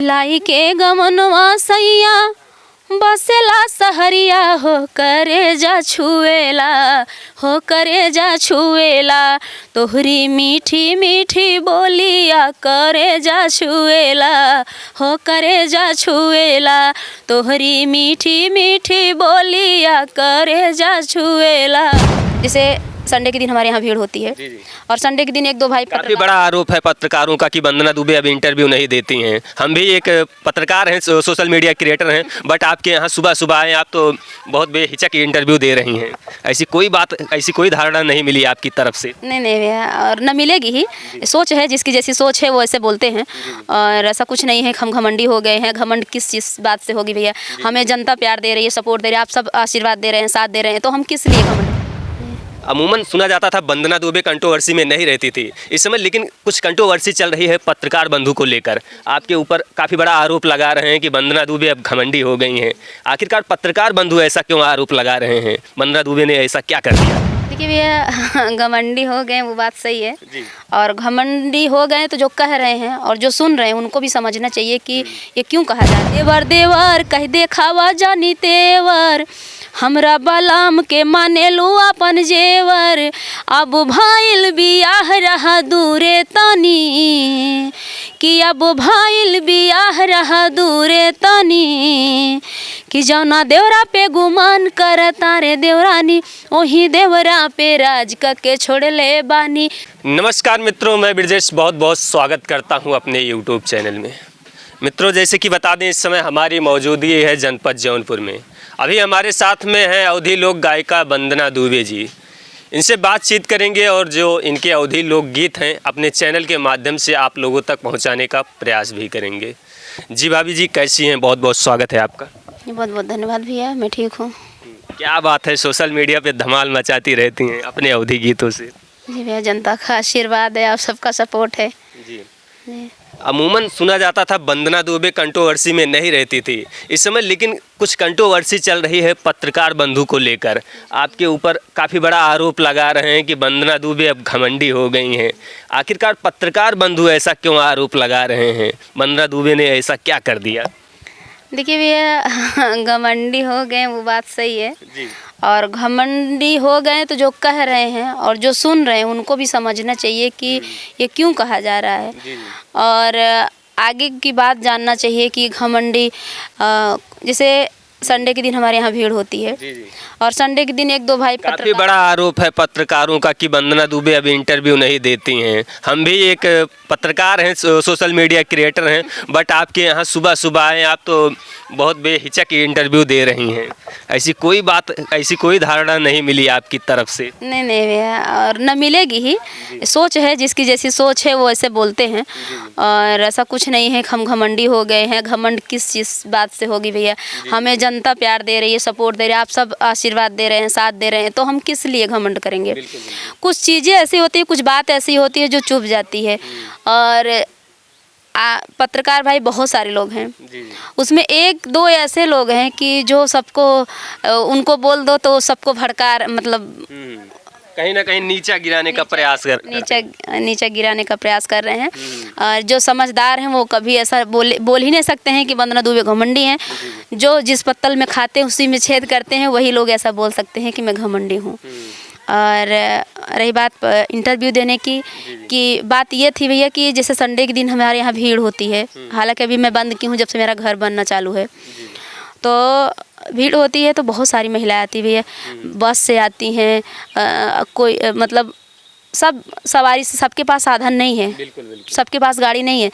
लाई के गमनवा सैया बसेला सहरिया हो करे जा छुएला हो करे जा छुएला तोहरी मीठी मीठी बोलिया करे जा छुएला हो करे जा छुएला तोहरी मीठी मीठी बोलिया करे जा छुएला। जैसे संडे के दिन हमारे यहाँ भीड़ होती है और संडे के दिन एक दो भाई काफी बड़ा आरोप है पत्रकारों का कि वंदना दुबे अब इंटरव्यू नहीं देती हैं। हम भी एक पत्रकार हैं, सोशल मीडिया क्रिएटर हैं, बट आपके यहाँ सुबह सुबह आए आप तो बहुत बेहिचक इंटरव्यू दे रही हैं। ऐसी कोई बात, ऐसी कोई धारणा नहीं मिली आपकी तरफ से? नहीं भैया, और न मिलेगी ही। सोच है, जिसकी जैसी सोच है वो ऐसे बोलते हैं और ऐसा कुछ नहीं है हम घमंडी हो गए हैं। घमंड किस चीज़ बात से होगी भैया? हमें जनता प्यार दे रही है, सपोर्ट दे रही है, आप सब आशीर्वाद दे रहे हैं, साथ दे रहे हैं, तो हम किस लिए घमंड? अमूमन सुना जाता था वंदना दुबे कंट्रोवर्सी में नहीं रहती थी इस समय, लेकिन कुछ कंट्रोवर्सी चल रही है पत्रकार बंधु को लेकर। आपके ऊपर काफ़ी बड़ा आरोप लगा रहे हैं कि वंदना दुबे अब घमंडी हो गई हैं। आखिरकार पत्रकार बंधु ऐसा क्यों आरोप लगा रहे हैं? वंदना दुबे ने ऐसा क्या कर दिया? देखिए भैया, घमंडी हो गए वो बात सही है और घमंडी हो गए तो जो कह रहे हैं और जो सुन रहे हैं उनको भी समझना चाहिए कि ये क्यों कहा जाता है। देवर देवर कह देखावा जानी तेवर, हमरा बलाम के माने लू अपन जेवर, अब भाईल बियाह रहा दूरे तनी कि अब भाईल बियाह रहा दूरे तनी कि जौना देवरा पे गुमान करता रे देवरानी ओही देवरा पे राज के छोड़ ले बानी। नमस्कार मित्रों, मैं ब्रजेश बहुत बहुत स्वागत करता हूं अपने यूट्यूब चैनल में। मित्रों, जैसे कि बता दें, इस समय हमारी मौजूदगी है जनपद जौनपुर में। अभी हमारे साथ में है अवधी लोक गायिका वंदना दुबे जी। इनसे बातचीत करेंगे और जो इनके अवधी लोकगीत हैं अपने चैनल के माध्यम से आप लोगों तक पहुंचाने का प्रयास भी करेंगे। जी भाभी जी, कैसी हैं? बहुत बहुत स्वागत है आपका। बहुत बहुत धन्यवाद भैया, मैं ठीक हूँ। क्या बात है, सोशल मीडिया पे धमाल मचाती रहती हैं अपने अवधी गीतों से। जी भैया, जनता का आशीर्वाद है, आप सबका सपोर्ट है जी। अमूमन सुना जाता था वंदना दुबे कंट्रोवर्सी में नहीं रहती थी इस समय, लेकिन कुछ कंट्रोवर्सी चल रही है पत्रकार बंधु को लेकर। आपके ऊपर काफ़ी बड़ा आरोप लगा रहे हैं कि वंदना दुबे अब घमंडी हो गई हैं। आखिरकार पत्रकार बंधु ऐसा क्यों आरोप लगा रहे हैं? वंदना दुबे ने ऐसा क्या कर दिया? देखिए भैया, घमंडी हो गए वो बात सही है और घमंडी हो गए तो जो कह रहे हैं और जो सुन रहे हैं उनको भी समझना चाहिए कि ये क्यों कहा जा रहा है और आगे की बात जानना चाहिए कि घमंडी जैसे संडे के दिन हमारे यहाँ भीड़ होती है और संडे के दिन एक दो भाई काफी बड़ा आरोप है पत्रकारों का कि वंदना दुबे अब इंटरव्यू नहीं देती हैं। हम भी एक पत्रकार हैं, सोशल मीडिया क्रिएटर हैं, बट आपके यहाँ सुबह सुबह आए आप तो बहुत बेहिचक इंटरव्यू दे रही हैं। ऐसी कोई बात, ऐसी कोई धारणा नहीं मिली आपकी तरफ से? नहीं भैया, और न मिलेगी ही। सोच है, जिसकी जैसी सोच है वो ऐसे बोलते हैं और ऐसा कुछ नहीं है हम घमंडी हो गए हैं। घमंड किस चीज़ बात से होगी भैया? हमें जनता प्यार दे रही है, सपोर्ट दे रही है, आप सब आशीर्वाद दे रहे हैं, साथ दे रहे हैं, तो हम किस लिए घमंड करेंगे? कुछ चीज़ें ऐसी होती है, कुछ बात ऐसी होती है जो चुभ जाती है और पत्रकार भाई बहुत सारे लोग हैं, उसमें एक दो ऐसे लोग हैं कि जो सबको उनको बोल दो तो सबको भड़का, मतलब कहीं ना कहीं नीचा गिराने का प्रयास नीचा गिराने का प्रयास कर रहे हैं। और जो समझदार हैं वो कभी ऐसा बोल ही नहीं सकते हैं कि वंदना दुबे घमंडी हैं। जो जिस पत्तल में खाते हैं उसी में छेद करते हैं, वही लोग ऐसा बोल सकते हैं कि मैं घमंडी हूँ। और रही बात इंटरव्यू देने की, कि बात ये थी भैया कि जैसे संडे के दिन हमारे यहाँ भीड़ होती है, हालांकि अभी मैं बंद की हूँ जब से मेरा घर बनना चालू है, तो भीड़ होती है तो बहुत सारी महिलाएं आती भैया, बस से आती हैं, कोई मतलब सब सवारी से, सबके पास साधन नहीं है, सबके पास गाड़ी नहीं है,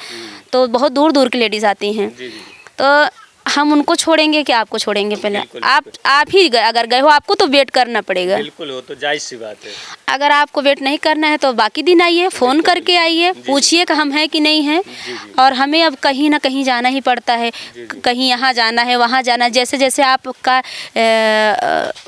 तो बहुत दूर दूर की लेडीज़ आती हैं। तो हम उनको छोड़ेंगे कि आपको छोड़ेंगे? पहले आप ही अगर गए हो आपको तो वेट करना पड़ेगा। बिल्कुल, वो तो जायज़ सी बात है। अगर आपको वेट नहीं करना है तो बाकी दिन आइए, फ़ोन करके आइए, पूछिए कि हम हैं कि नहीं हैं। और हमें अब कहीं ना कहीं जाना ही पड़ता है, कहीं यहाँ जाना है, वहाँ जाना है। जैसे जैसे आपका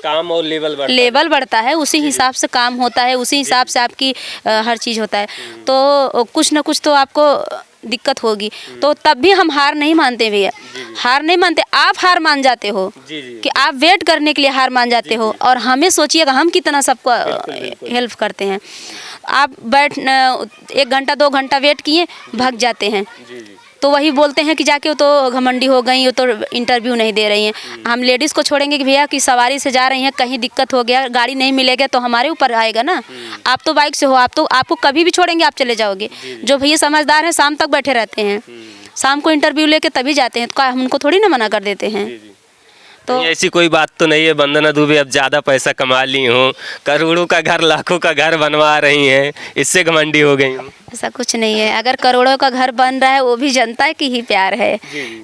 काम और लेवल बढ़ता है उसी हिसाब से काम होता है, उसी हिसाब से आपकी हर चीज़ होता है। तो कुछ ना कुछ तो आपको दिक्कत होगी, तो तब भी हम हार नहीं मानते भैया, हार नहीं मानते। आप हार मान जाते हो कि आप वेट करने के लिए हार मान जाते हो और हमें सोचिएगा हम कितना सबको हेल्प करते हैं। आप बैठ 1 घंटा 2 घंटा वेट किए, भाग जाते हैं, तो वही बोलते हैं कि जाके वो तो घमंडी हो गई, वो तो इंटरव्यू नहीं दे रही हैं। हम लेडीज़ को छोड़ेंगे कि भैया कि सवारी से जा रही हैं, कहीं दिक्कत हो गया, गाड़ी नहीं मिलेगा तो हमारे ऊपर आएगा ना। आप तो बाइक से हो, आप तो आपको कभी भी छोड़ेंगे, आप चले जाओगे। जो भैया समझदार हैं शाम तक बैठे रहते हैं, शाम को इंटरव्यू लेके तभी जाते हैं, तो हम उनको थोड़ी ना मना कर देते हैं। तो ऐसी कोई बात तो नहीं है वंदना दुबे अब ज़्यादा पैसा कमा ली हो, करोड़ों का घर लाखों का घर बनवा रही हैं, इससे घमंडी हो गई हूँ? ऐसा कुछ नहीं है। अगर करोड़ों का घर बन रहा है वो भी जनता की ही प्यार है,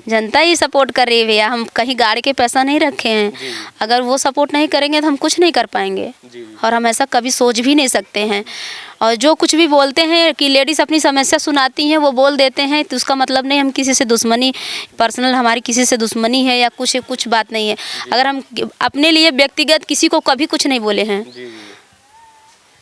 जनता ही सपोर्ट कर रही है भैया। हम कहीं गाड़ी के पैसा नहीं रखे हैं, अगर वो सपोर्ट नहीं करेंगे तो हम कुछ नहीं कर पाएंगे, और हम ऐसा कभी सोच भी नहीं सकते हैं। और जो कुछ भी बोलते हैं कि लेडीज़ अपनी समस्या सुनाती हैं, वो बोल देते हैं, तो उसका मतलब नहीं हम किसी से दुश्मनी, पर्सनल हमारी किसी से दुश्मनी है या कुछ बात नहीं है। अगर हम अपने लिए व्यक्तिगत किसी को कभी कुछ नहीं बोले हैं।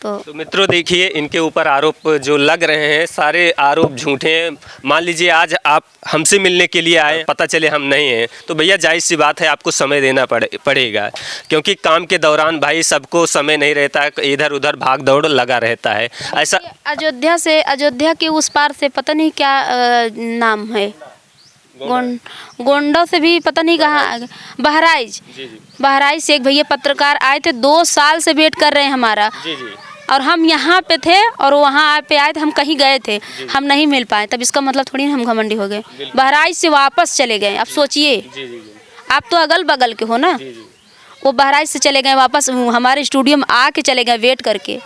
तो मित्रों देखिए, इनके ऊपर आरोप जो लग रहे हैं सारे आरोप झूठे हैं। मान लीजिए आज आप हमसे मिलने के लिए आए, पता चले हम नहीं हैं, तो भैया जायज़ सी बात है आपको समय देना पड़ेगा, क्योंकि काम के दौरान भाई सबको समय नहीं रहता, इधर उधर भाग दौड़ लगा रहता है। ऐसा अयोध्या के उस पार से पता नहीं क्या नाम है, गोंडा से भी पता नहीं कहाँ, बहराइच से एक भैया पत्रकार आए थे, 2 साल से वेट कर रहे हैं हमारा। और हम यहाँ पे थे और वहाँ पे आए थे, हम कहीं गए थे, हम नहीं मिल पाए, तब इसका मतलब थोड़ी ना हम घमंडी हो गए। बहराइच से वापस चले गए। अब सोचिए, आप तो अगल बगल के हो ना, वो बहराइच से चले गए वापस, हमारे स्टूडियो में आके चले गए वेट करके।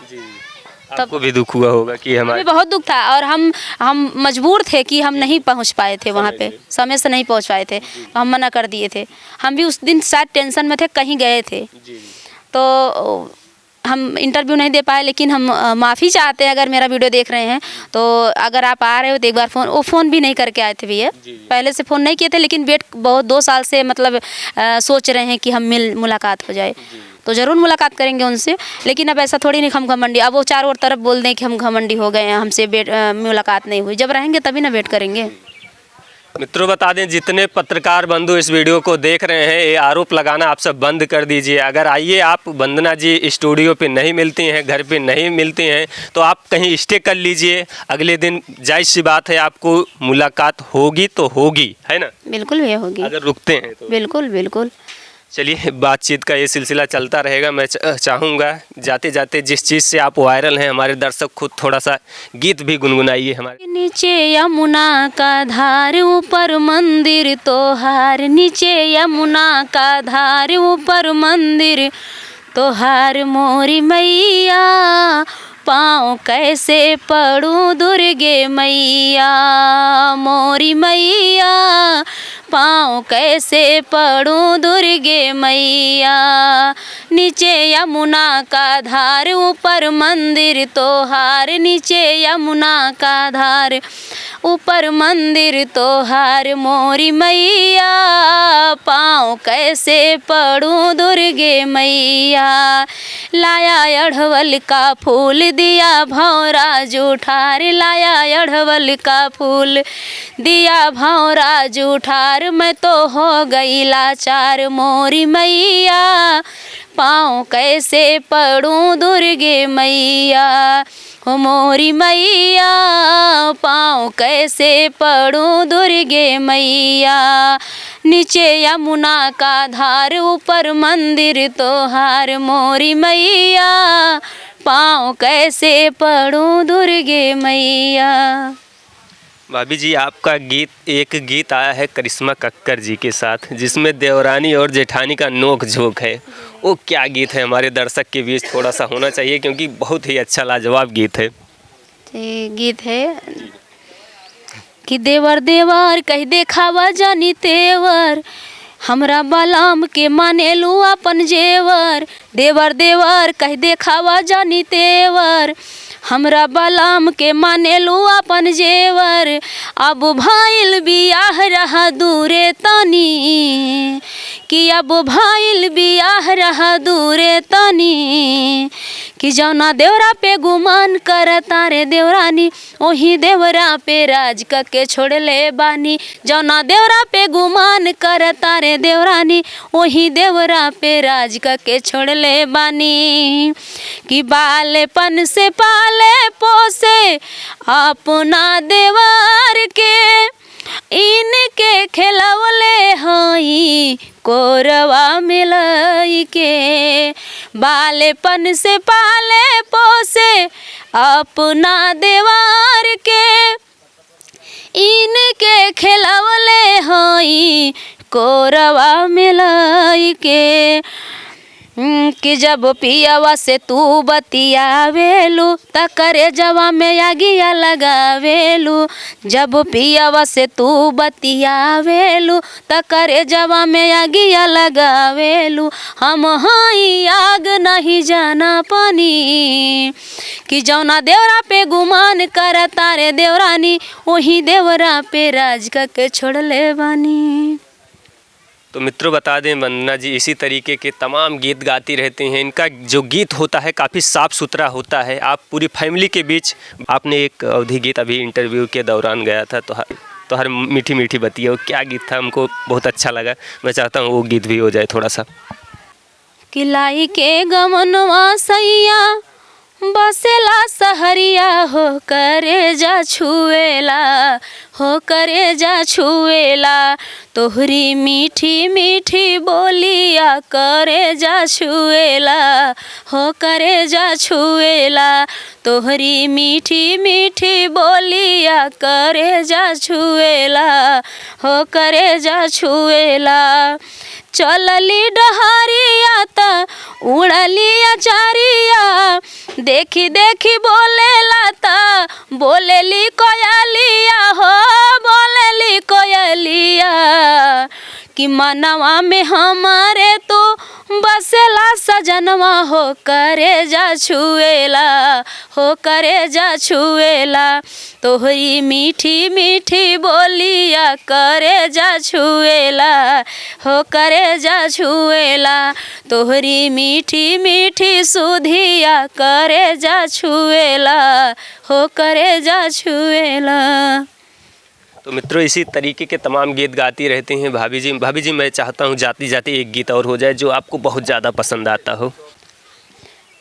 आपको भी दुख हुआ होगा कि हमें बहुत दुख था, और हम मजबूर थे कि हम नहीं पहुंच पाए थे वहाँ पे, समय से नहीं पहुंच पाए थे, तो हम मना कर दिए थे। हम भी उस दिन शायद टेंशन में थे, कहीं गए थे, तो हम इंटरव्यू नहीं दे पाए। लेकिन हम माफ़ी चाहते हैं, अगर मेरा वीडियो देख रहे हैं तो अगर आप आ रहे हो तो एक बार फ़ोन भी नहीं करके आए थे भैया, पहले से फ़ोन नहीं किए थे, लेकिन वेट बहुत 2 साल से मतलब सोच रहे हैं कि हम मुलाकात हो जाए, तो ज़रूर मुलाकात करेंगे उनसे। लेकिन अब ऐसा थोड़ी नहीं हम घमंडी, अब वो चारों ओर तरफ बोल दें कि हम घमंडी हो गए हैं, हमसे मुलाकात नहीं हुई। जब रहेंगे तभी ना वेट करेंगे। मित्रों बता दें, जितने पत्रकार बंधु इस वीडियो को देख रहे हैं, ये आरोप लगाना आप सब बंद कर दीजिए। अगर आइए आप वंदना जी स्टूडियो पे नहीं मिलती हैं, घर पे नहीं मिलती हैं, तो आप कहीं स्टे कर लीजिए, अगले दिन जायज़ सी बात है आपको मुलाकात होगी तो होगी, है ना? बिल्कुल भैया होगी, अगर रुकते हैं तो। बिल्कुल बिल्कुल। चलिए, बातचीत का ये सिलसिला चलता रहेगा। मैं चाहूँगा जाते जाते जिस चीज़ से आप वायरल हैं, हमारे दर्शक खुद थोड़ा सा गीत भी गुनगुनाइए हमारे। नीचे यमुना का धार, ऊपर मंदिर तोहार, नीचे यमुना का धार, ऊपर मंदिर तोहार, मोरी मैया पाँव कैसे पड़ूं दुर्गे मैया, मोरी मैया पाँव कैसे पड़ूं दुर्गे मैया, नीचे यमुना का धार, ऊपर मंदिर तोहार, नीचे यमुना का धार, ऊपर मंदिर तोहार, मोरी मैया पाँव कैसे पड़ूं दुर्गे मैया, लाया अढ़वल का फूल दिया भौरा जूठार, लाया अढ़वल का फूल दिया भौरा जूठार, मैं तो हो गई लाचार, मोरी मैया पाँव कैसे पड़ूं दुर्गे मैया, हो मोरी मैया पाँव कैसे पड़ूं दुर्गे मैया, नीचे यमुना का धार, ऊपर मंदिर तोहार, मोरी मैया पाँव कैसे पड़ूं दुर्गे मैया। भाभी जी, आपका एक गीत आया है करिश्मा कक्कर जी के साथ, जिसमें देवरानी और जेठानी का नोक झोंक है। वो क्या गीत है? हमारे दर्शक के बीच थोड़ा सा होना चाहिए, क्योंकि बहुत ही अच्छा लाजवाब गीत है। गीत है कि देवर देवर कह देखावा जानी तेवर, हमरा बलाम के मानेलू अपन जेवर, देवर देवर कह देखावा जानी तेवर, हमरा बलाम के मानेलू अपन जेवर, अब भइल बियाह रहा दूरे तनी, कि अब भइल बियाह रहा दूरे तनी, कि जौना देवरा पे गुमान करता रे देवरानी, ओही देवरा पे राज के छोड़ले बानी, जौना देवरा पे गुमान करता रे देवरानी, ओही देवरा पे राज के छोड़ले बानी, कि बालेपन से पाले पोसे अपना देवर के, इनके खिलवले हई कोरवा मिलई के, बालेपन से पाले पोसे अपना देवार के, इनके खिलवले हई कोरवा मिलई के। कि जब पियवा से तू बतियावेलू त करे जवा में आगिया लगावेलू, जब पियवा से तू बतियावेलू त करे जवा में आगिया लगावेलू। हम हई आग नहीं जाना पानी, कि जौना देवरा पे गुमान कर तारे देवरानी, वही देवरा पे राज के छोड़ले बानी। तो मित्रों बता दें, वंदना जी इसी तरीके के तमाम गीत गाती रहती हैं। इनका जो गीत होता है काफ़ी साफ़ सुथरा होता है। आप पूरी फैमिली के बीच, आपने एक अवधि गीत अभी इंटरव्यू के दौरान गया था, तो हर मीठी मीठी बतिया, वो क्या गीत था, हमको बहुत अच्छा लगा। मैं चाहता हूँ वो गीत भी हो जाए थोड़ा सा। किलाई के गमनवा सैया बसेला सहरिया, हो करे जा छुएला, हो करे जा छुएला, तोहरी मीठी मीठी बोलिया करे जा छुएला, हो करे जा छुएला, तोहरी मीठी मीठी बोलिया करे जा छुएला, हो करे जा छुएला। चलली डहरिया त उड़ली अचारिया, देखी देखी बोलेला त बोलेली कोयलिया, हो बोलेली कोयलिया, कि मनवा में हमारे तो बसेला सजनवा, हो करे जा छुएला, हो करे जा छुएला, तोहरी मीठी मीठी बोलिया करे जा छुएला, हो करे जा छुएला, तोहरी मीठी मीठी सुधिया करे जा छुएला, हो करे जा छुएला। तो मित्रों इसी तरीके के तमाम गीत गाती रहती हैं भाभी जी। भाभी जी मैं चाहता हूँ जाती जाती एक गीत और हो जाए जो आपको बहुत ज़्यादा पसंद आता हो।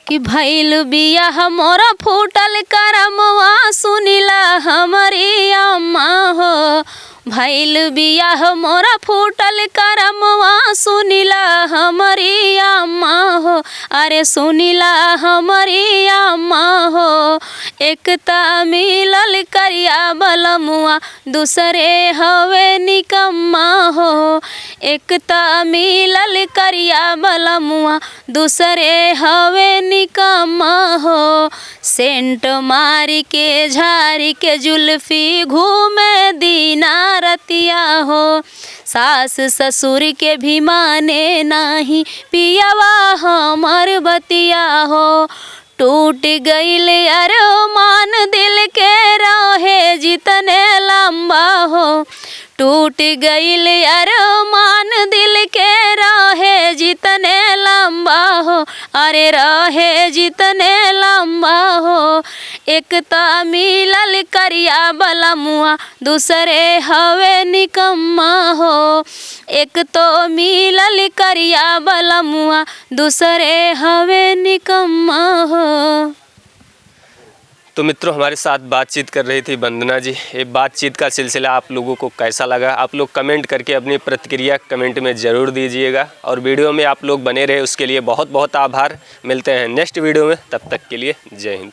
कि भइल बिया मोरा फूटल करमवा, सुनिला हमारी अम्मा हो, भइल बिया मोरा फूटल करमवा, सुनिला हमारी अम्मा हो, अरे सुनिला हमारी अम्मा हो। एक ता मिलल करिया बलमुआ, दूसरे हवे निकम्मा हो, एक ता मिलल करिया बलमुआ, दूसरे हवे निकम्मा हो। सेंट मारी के झारी के जुल्फी घूमे दीना रतिया हो, सास ससुर के भी माने नाही पियावा हमर बतिया हो। टूट गईल अरमान दिल के रहे जितने लंबा हो, टूट गईल अरमान दिल के रहे जितने लंबा हो, अरे रहे जितने लंबा हो। एक ता मिलल करिया बलमुआ, दूसरे हवे निकम्मा हो, एक तो मिलल करिया बलमुआ, दूसरे हवे निकम्मा हो। तो मित्रों हमारे साथ बातचीत कर रही थी वंदना जी। ये बातचीत का सिलसिला आप लोगों को कैसा लगा, आप लोग कमेंट करके अपनी प्रतिक्रिया कमेंट में ज़रूर दीजिएगा, और वीडियो में आप लोग बने रहे उसके लिए बहुत बहुत आभार। मिलते हैं नेक्स्ट वीडियो में, तब तक के लिए जय हिंद।